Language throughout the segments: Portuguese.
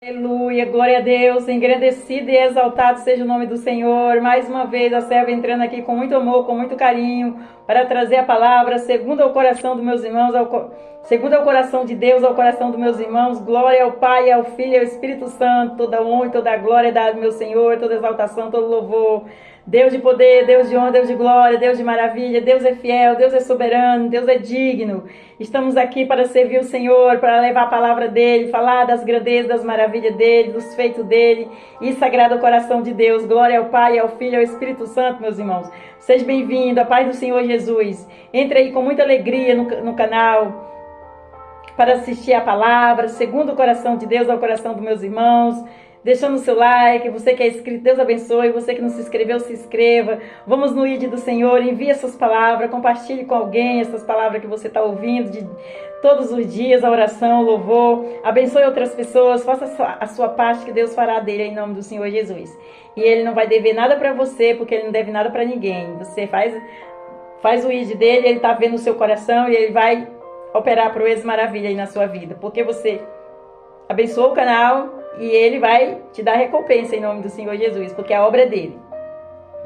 Aleluia, glória a Deus, engrandecido e exaltado seja o nome do Senhor. Mais uma vez a serva entrando aqui com muito amor, com muito carinho, para trazer a palavra segundo ao coração dos meus irmãos, segundo ao coração de Deus, ao coração dos meus irmãos. Glória ao Pai, ao Filho e ao Espírito Santo. Toda honra e toda glória dada, meu Senhor, toda exaltação, todo louvor. Deus de poder, Deus de honra, Deus de glória, Deus de maravilha, Deus é fiel, Deus é soberano, Deus é digno. Estamos aqui para servir o Senhor, para levar a palavra dEle, falar das grandezas, das maravilhas dEle, dos feitos dEle e sagrado o coração de Deus. Glória ao Pai, ao Filho e ao Espírito Santo, meus irmãos. Seja bem-vindo, a paz do Senhor Jesus. Entre aí com muita alegria no canal para assistir a palavra, segundo o coração de Deus, ao coração dos meus irmãos. Deixando o seu like, você que é inscrito, Deus abençoe, você que não se inscreveu, se inscreva. Vamos no ID do Senhor, envie essas palavras, compartilhe com alguém essas palavras que você está ouvindo de todos os dias, a oração, o louvor. Abençoe outras pessoas, faça a sua parte que Deus fará dele em nome do Senhor Jesus. E Ele não vai dever nada para você, porque Ele não deve nada para ninguém. Você faz o ID dele, Ele está vendo o seu coração e Ele vai operar proezas maravilha aí na sua vida, porque você abençoou o canal e Ele vai te dar recompensa em nome do Senhor Jesus, porque a obra é dele.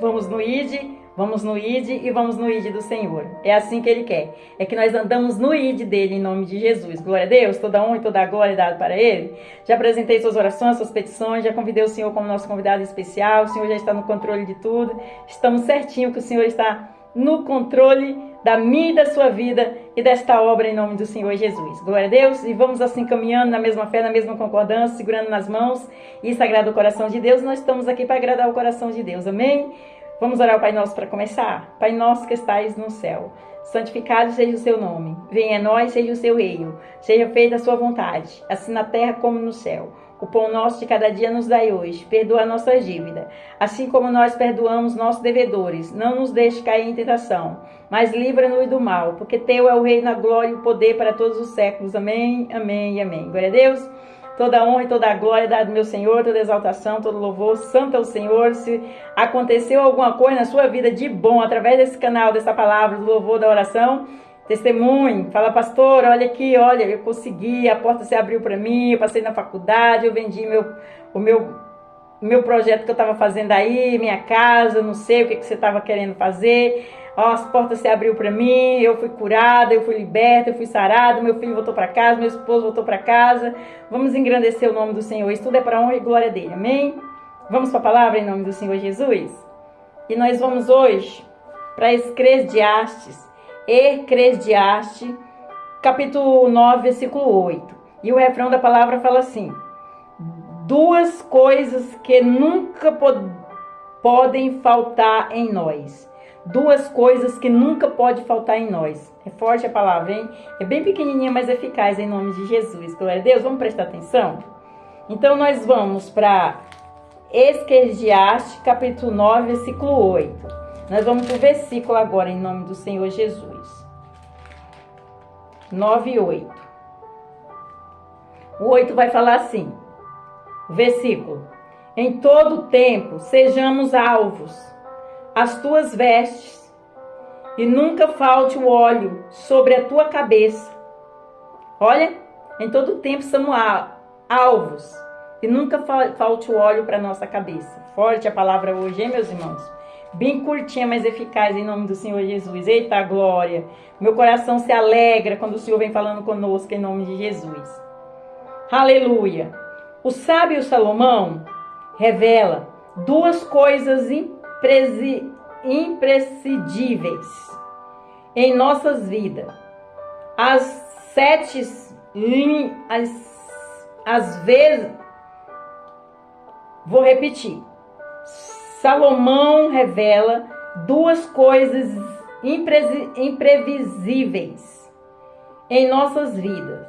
Vamos no ID e vamos no ID do Senhor. É assim que Ele quer. É que nós andamos no ID dele em nome de Jesus. Glória a Deus, toda honra e toda a glória dada para Ele. Já apresentei suas orações, suas petições, já convidei o Senhor como nosso convidado especial. O Senhor já está no controle de tudo. Estamos certinho que o Senhor está no controle da minha e da sua vida e desta obra em nome do Senhor Jesus. Glória a Deus. E vamos assim caminhando na mesma fé, na mesma concordância, segurando nas mãos e sagrado o coração de Deus. Nós estamos aqui para agradar o coração de Deus. Amém? Vamos orar ao Pai Nosso para começar? Pai Nosso que estais no céu, santificado seja o seu nome. Venha a nós, seja o seu reino. Seja feita a sua vontade, assim na terra como no céu. O pão nosso de cada dia nos dai hoje. Perdoa a nossa dívida, assim como nós perdoamos nossos devedores. Não nos deixe cair em tentação, mas livra-nos do mal, porque teu é o reino, a glória e o poder para todos os séculos. Amém, amém e amém. Glória a Deus. Toda honra e toda a glória dada ao meu Senhor, toda exaltação, todo louvor, santo é o Senhor. Se aconteceu alguma coisa na sua vida de bom, através desse canal, dessa palavra, do louvor, da oração, testemunhe, fala, pastor, olha aqui, olha, eu consegui, a porta se abriu para mim, eu passei na faculdade, eu vendi o meu projeto que eu estava fazendo aí, minha casa, não sei o que você estava querendo fazer, ó, as portas se abriu para mim, eu fui curada, eu fui liberta, eu fui sarada, meu filho voltou para casa, meu esposo voltou para casa. Vamos engrandecer o nome do Senhor, isso tudo é para a honra e glória dele, amém? Vamos para a palavra em nome do Senhor Jesus? E nós vamos hoje para Eclesiastes, capítulo 9, versículo 8. E o refrão da palavra fala assim: duas coisas que nunca podem faltar em nós. Duas coisas que nunca pode faltar em nós. É forte a palavra, hein? É bem pequenininha, mas eficaz em nome de Jesus. Glória a Deus. Vamos prestar atenção? Então nós vamos para Eclesiastes, capítulo 9, versículo 8. Nós vamos para o versículo agora, em nome do Senhor Jesus. 9 e 8. O 8 vai falar assim. Versículo: em todo tempo sejamos alvos as tuas vestes, e nunca falte o óleo sobre a tua cabeça. Olha, em todo tempo somos alvos, e nunca falte o óleo para nossa cabeça. Forte a palavra hoje, hein, meus irmãos? Bem curtinha, mas eficaz em nome do Senhor Jesus. Eita glória! Meu coração se alegra quando o Senhor vem falando conosco em nome de Jesus. Aleluia! O sábio Salomão revela duas coisas imprescindíveis em nossas vidas. Às vezes, vou repetir. Salomão revela duas coisas imprevisíveis em nossas vidas.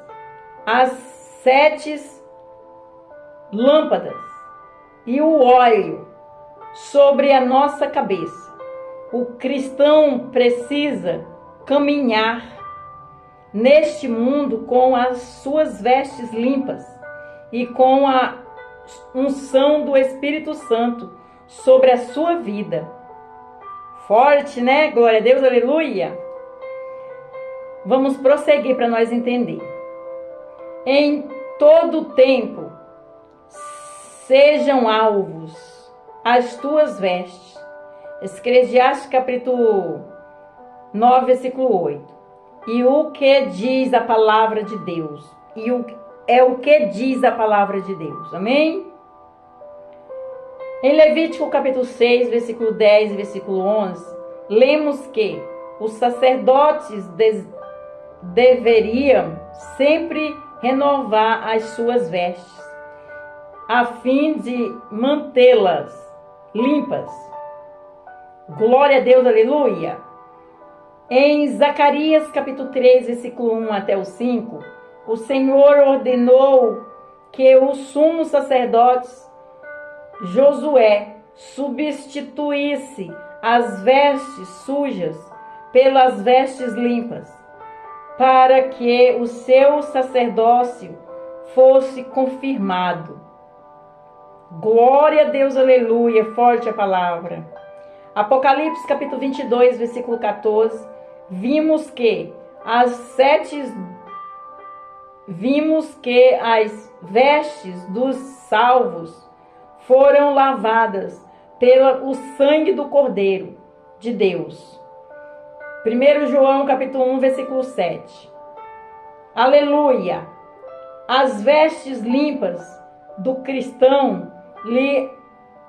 As 7 lâmpadas e o óleo sobre a nossa cabeça. O cristão precisa caminhar neste mundo com as suas vestes limpas e com a unção do Espírito Santo sobre a sua vida. Forte, né? Glória a Deus, aleluia. Vamos prosseguir para nós entender. Em todo tempo sejam alvos as tuas vestes. Eclesiastes capítulo 9, versículo 8. E o que diz a palavra de Deus? É o que diz a palavra de Deus. Amém? Em Levítico capítulo 6, versículo 10 e versículo 11, lemos que os sacerdotes deveriam sempre renovar as suas vestes, a fim de mantê-las limpas. Glória a Deus, aleluia! Em Zacarias capítulo 3, versículo 1 até o 5, o Senhor ordenou que o sumo sacerdote Josué substituísse as vestes sujas pelas vestes limpas, para que o seu sacerdócio fosse confirmado. Glória a Deus, aleluia, forte a palavra. Apocalipse capítulo 22, versículo 14, vimos que as vestes dos salvos foram lavadas pelo sangue do Cordeiro de Deus. 1 João capítulo 1, versículo 7. Aleluia! As vestes limpas do cristão lhe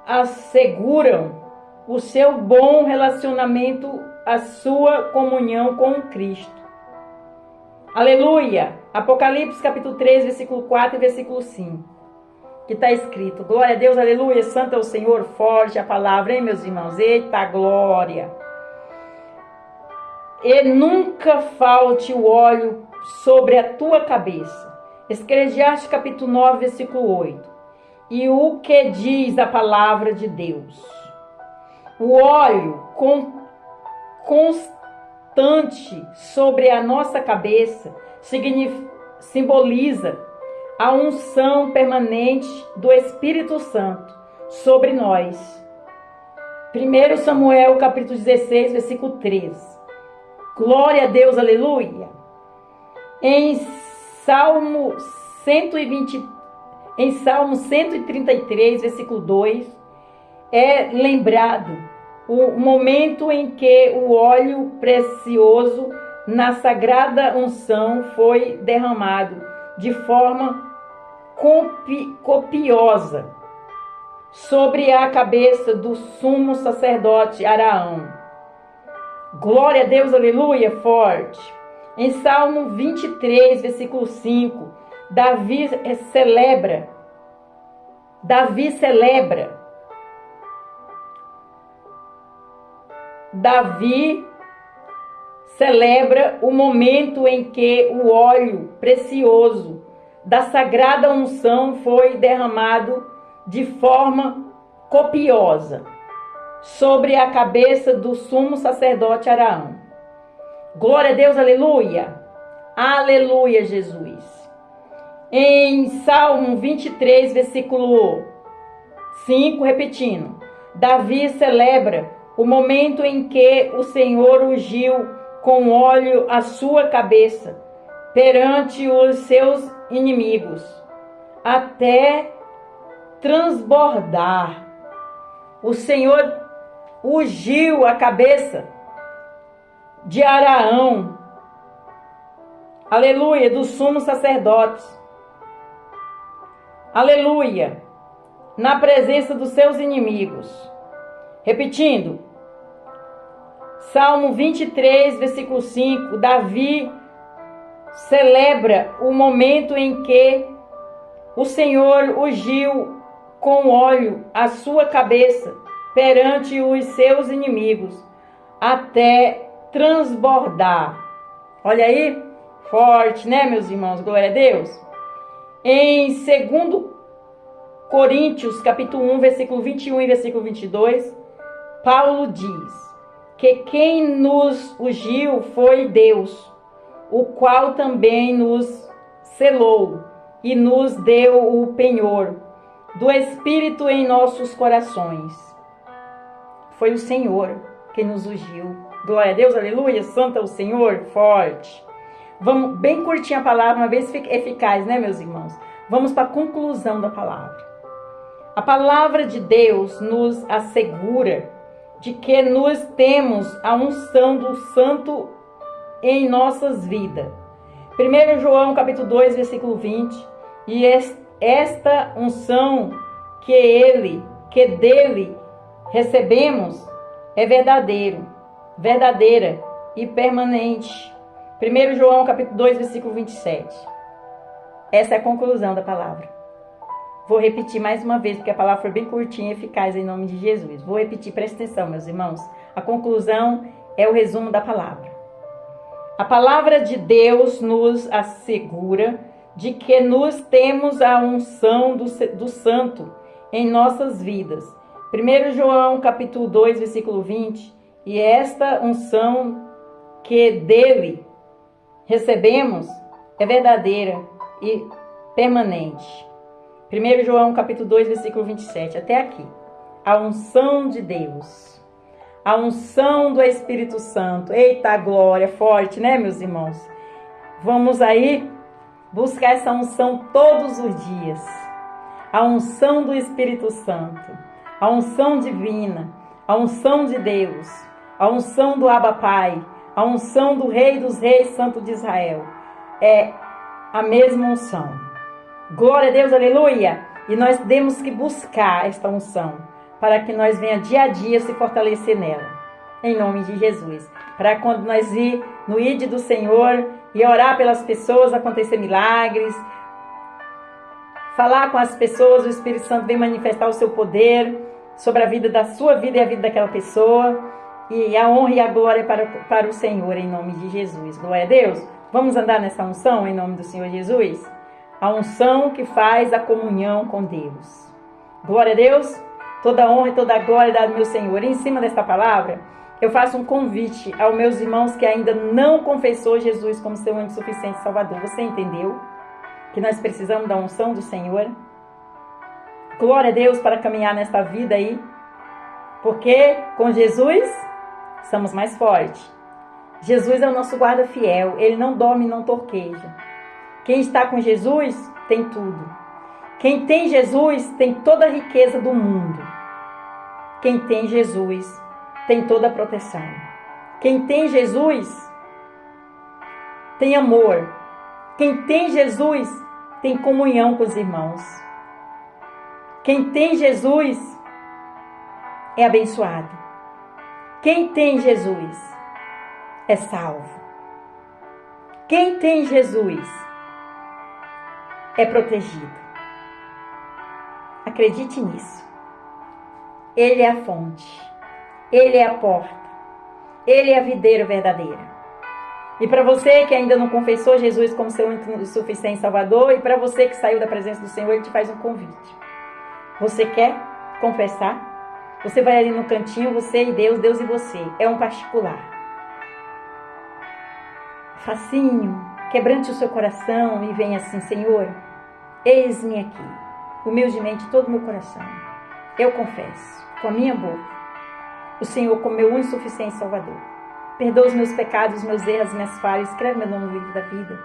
asseguram o seu bom relacionamento, a sua comunhão com Cristo. Aleluia! Apocalipse capítulo 3, versículo 4 e versículo 5. Que está escrito: glória a Deus, aleluia, santo é o Senhor, forte a palavra, hein, meus irmãos? Eita glória! E nunca falte o óleo sobre a tua cabeça. Eclesiastes capítulo 9, versículo 8. E o que diz a palavra de Deus? O óleo constante sobre a nossa cabeça simboliza a unção permanente do Espírito Santo sobre nós. 1 Samuel capítulo 16, versículo 13. Glória a Deus, aleluia. Em Salmo 133, versículo 2, é lembrado o momento em que o óleo precioso na sagrada unção foi derramado de forma copiosa sobre a cabeça do sumo sacerdote Araão. Glória a Deus, aleluia, forte. Em Salmo 23, versículo 5, Davi celebra o momento em que o óleo precioso da sagrada unção foi derramado de forma copiosa sobre a cabeça do sumo sacerdote Araão. Glória a Deus, aleluia! Aleluia, Jesus! Em Salmo 23, versículo 5, repetindo, Davi celebra o momento em que o Senhor ungiu com óleo a sua cabeça perante os seus inimigos, até transbordar. O Senhor ungiu a cabeça de Araão, aleluia, do sumo sacerdote, aleluia, na presença dos seus inimigos. Repetindo, Salmo 23, versículo 5, Davi celebra o momento em que o Senhor ungiu com óleo a sua cabeça perante os seus inimigos, até transbordar. Olha aí, forte, né, meus irmãos? Glória a Deus. Em 2 Coríntios, capítulo 1, versículo 21 e versículo 22, Paulo diz que quem nos ungiu foi Deus, o qual também nos selou e nos deu o penhor do Espírito em nossos corações. Foi o Senhor que nos ungiu. Glória a Deus, aleluia, santo é o Senhor, forte. Vamos, bem curtinha a palavra, uma vez eficaz, né, meus irmãos? Vamos para a conclusão da palavra. A palavra de Deus nos assegura de que nós temos a unção do Santo em nossas vidas. 1 João capítulo 2, versículo 20. E esta unção que dele recebemos é verdadeira e permanente. 1 João capítulo 2, versículo 27. Essa é a conclusão da palavra. Vou repetir mais uma vez, porque a palavra foi bem curtinha e eficaz em nome de Jesus. Vou repetir, presta atenção, meus irmãos. A conclusão é o resumo da palavra. A palavra de Deus nos assegura de que nós temos a unção do Santo em nossas vidas. 1 João capítulo 2, versículo 20. E esta unção que dele recebemos é verdadeira e permanente. 1 João capítulo 2, versículo 27, até aqui. A unção de Deus. A unção do Espírito Santo. Eita glória, forte, né, meus irmãos? Vamos aí buscar essa unção todos os dias. A unção do Espírito Santo. A unção divina. A unção de Deus. A unção do Abba Pai. A unção do Rei dos Reis, Santo de Israel. É a mesma unção. Glória a Deus, aleluia! E nós temos que buscar esta unção, para que nós venha dia a dia se fortalecer nela, em nome de Jesus. Para quando nós ir no ID do Senhor e orar pelas pessoas, acontecer milagres, falar com as pessoas, o Espírito Santo vem manifestar o seu poder sobre a vida da sua vida e a vida daquela pessoa, e a honra e a glória para o Senhor, em nome de Jesus. Glória a Deus! Vamos andar nessa unção, em nome do Senhor Jesus? A unção que faz a comunhão com Deus. Glória a Deus, toda a honra e toda a glória dada ao meu Senhor. E em cima desta palavra, eu faço um convite aos meus irmãos que ainda não confessou Jesus como seu único e suficiente Salvador. Você entendeu que nós precisamos da unção do Senhor? Glória a Deus para caminhar nesta vida aí. Porque com Jesus somos mais fortes. Jesus é o nosso guarda fiel. Ele não dorme e não torqueja. Quem está com Jesus tem tudo. Quem tem Jesus tem toda a riqueza do mundo. Quem tem Jesus tem toda a proteção. Quem tem Jesus tem amor. Quem tem Jesus tem comunhão com os irmãos. Quem tem Jesus é abençoado. Quem tem Jesus é salvo. Quem tem Jesus é protegido. Acredite nisso. Ele é a fonte. Ele é a porta. Ele é a videira verdadeira. E para você que ainda não confessou Jesus como seu único e suficiente Salvador, e para você que saiu da presença do Senhor, Ele te faz um convite. Você quer confessar? Você vai ali no cantinho, você e Deus, Deus e você. É um particular. Facinho, quebrante o seu coração e venha assim: Senhor, eis-me aqui, humildemente todo o meu coração. Eu confesso com a minha boca o Senhor como meu único e suficiente Salvador. Perdoa os meus pecados, os meus erros, as minhas falhas. Escreve meu nome no livro da vida.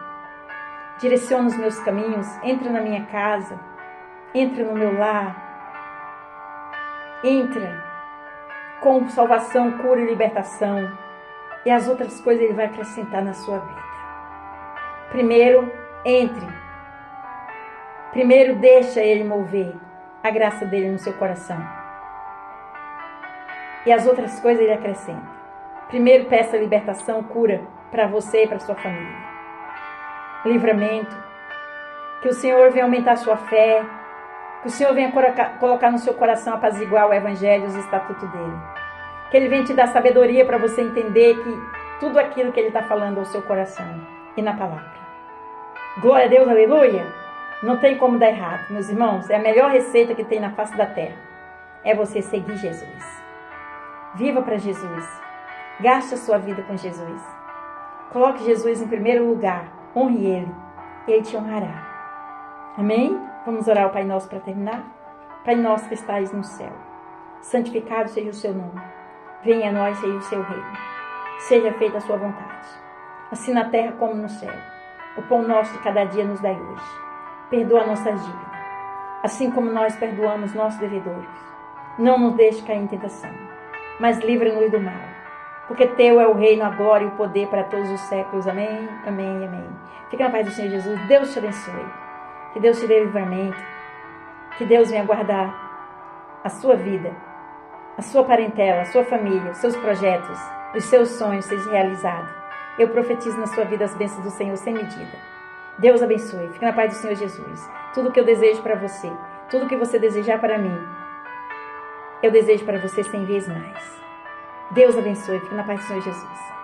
Direciona os meus caminhos. Entra na minha casa. Entra no meu lar. Entra com salvação, cura e libertação. E as outras coisas Ele vai acrescentar na sua vida. Primeiro, entre. Primeiro, deixa Ele mover a graça dEle no seu coração. E as outras coisas Ele acrescenta. Primeiro, peça libertação, cura para você e para sua família. Livramento. Que o Senhor venha aumentar a sua fé. Que o Senhor venha colocar no seu coração, apaziguar o Evangelho e os estatutos dEle. Que Ele venha te dar sabedoria para você entender que tudo aquilo que Ele está falando ao seu coração e na palavra. Glória a Deus, aleluia! Não tem como dar errado, meus irmãos. É a melhor receita que tem na face da terra. É você seguir Jesus. Viva para Jesus. Gaste a sua vida com Jesus. Coloque Jesus em primeiro lugar. Honre Ele. E Ele te honrará. Amém? Vamos orar ao Pai Nosso para terminar? Pai Nosso que estais no céu. Santificado seja o seu nome. Venha a nós, seja o seu reino. Seja feita a sua vontade. Assim na terra como no céu. O pão nosso de cada dia nos dai hoje. Perdoa nossas dívidas. assim como nós perdoamos nossos devedores. Não nos deixe cair em tentação, mas livra-nos do mal. Porque teu é o reino, a glória e o poder para todos os séculos. Amém, amém, amém. Fica na paz do Senhor Jesus. Deus te abençoe. Que Deus te dê livramento. Que Deus venha guardar a sua vida, a sua parentela, a sua família, os seus projetos, os seus sonhos sejam realizados. Eu profetizo na sua vida as bênçãos do Senhor sem medida. Deus abençoe. Fica na paz do Senhor Jesus. Tudo que eu desejo para você, tudo que você desejar para mim, eu desejo para você 100 vezes mais. Deus abençoe. Fica na paz do Senhor Jesus.